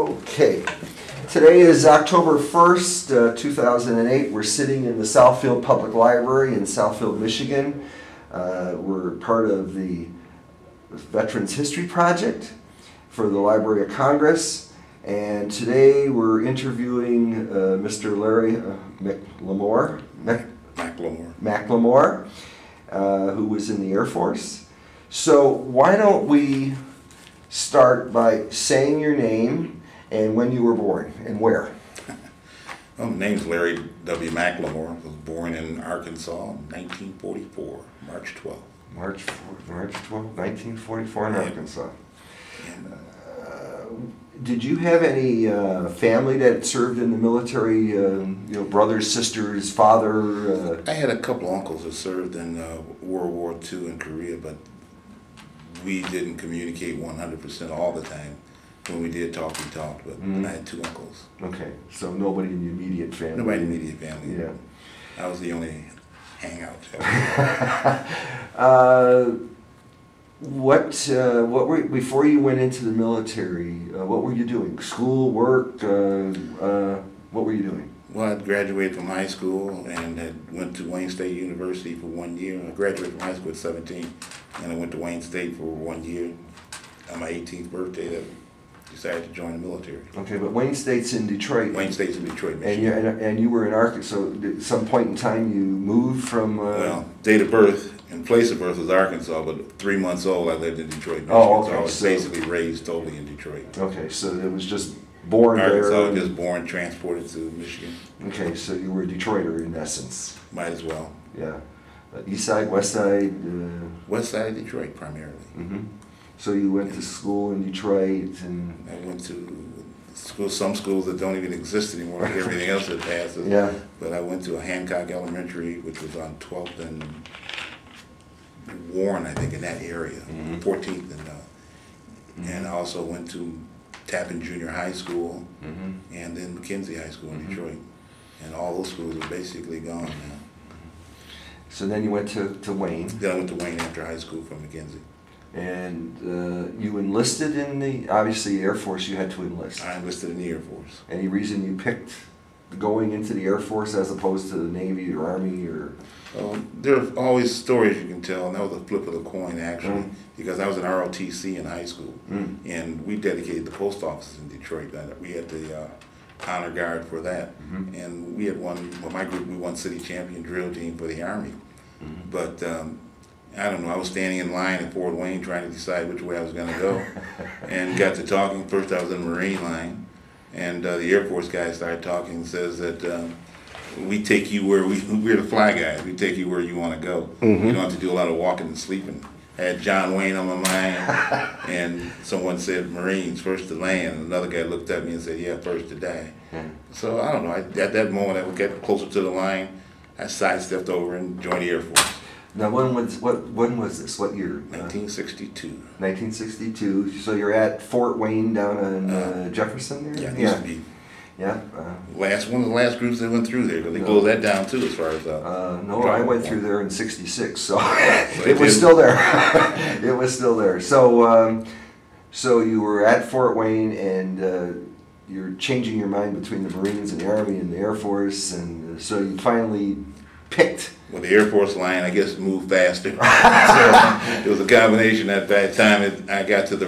Okay, today is October 1st, 2008. We're sitting in the Southfield Public Library in Southfield, Michigan. We're part of the Veterans History Project for the Library of Congress. And today we're interviewing Mr. Larry McLemore, who was in the Air Force. So why don't we start by saying your name and when you were born and where? Well, my name's Larry W. McLemore. I was born in Arkansas in 1944, March 12th. March 12th, 1944 in Arkansas. Did you have any family that served in the military, brothers, sisters, father? I had a couple uncles that served in World War II in Korea, but we didn't communicate 100% all the time. When we did talk, we talked, but I had two uncles. Okay, so nobody in the immediate family? Nobody in the immediate family. Yeah. I was the only hangout. Before you went into the military, what were you doing? School, work, what were you doing? Well, I graduated from high school and went to Wayne State University for 1 year. I graduated from high school at 17, and I went to Wayne State for 1 year. On my 18th birthday, I decided to join the military. Okay, but Wayne State's in Detroit. Wayne State's in Detroit, Michigan. And you were in Arkansas, so at some point in time you moved from... Well, date of birth and place of birth was Arkansas, but 3 months old I lived in Detroit, Michigan. Oh, okay. So I was basically raised totally in Detroit. Okay, so it was just born Arkansas, there. Arkansas, just born, transported to Michigan. Okay, so you were a Detroiter in essence. Might as well. Yeah. East side, west side? West side of Detroit, primarily. Mm-hmm. So you went to school in Detroit, and I went to some schools that don't even exist anymore, like everything else that passes. Yeah. But I went to a Hancock Elementary, which was on 12th and Warren, I think, in that area, 14th and I also went to Tappan Junior High School, and then McKenzie High School in Detroit, and all those schools are basically gone now. So then you went to Wayne. Then I went to Wayne after high school from McKenzie. And you enlisted in the, obviously, Air Force. You had to enlist. I enlisted in the Air Force. Any reason you picked going into the Air Force as opposed to the Navy or Army or? There are always stories you can tell, and that was a flip of the coin actually, because I was in ROTC in high school, and we dedicated the post offices in Detroit. We had the honor guard for that, and we had won. Well, my group, we won city champion drill team for the Army, but. I don't know, I was standing in line at Fort Wayne trying to decide which way I was going to go, and got to talking. First I was in the Marine line, and the Air Force guy started talking and says that we take you where we're the fly guys, we take you where you want to go. You don't have to do a lot of walking and sleeping. I had John Wayne on my mind, and someone said Marines, first to land, and another guy looked at me and said, yeah, first to die. So I don't know, at that moment I would get closer to the line, I sidestepped over and joined the Air Force. Now, when was this? What year? 1962. 1962. So you're at Fort Wayne down in Jefferson there? Yeah, it used to be. Yeah. One of the last groups that went through there, but they closed that down too as far as... no, I went through there in '66, so it was still there. It was still there. So, so you were at Fort Wayne, and you're changing your mind between the Marines and the Army and the Air Force, and so you finally picked... Well, the Air Force line, I guess, moved faster. So it was a combination. At that time, I got to the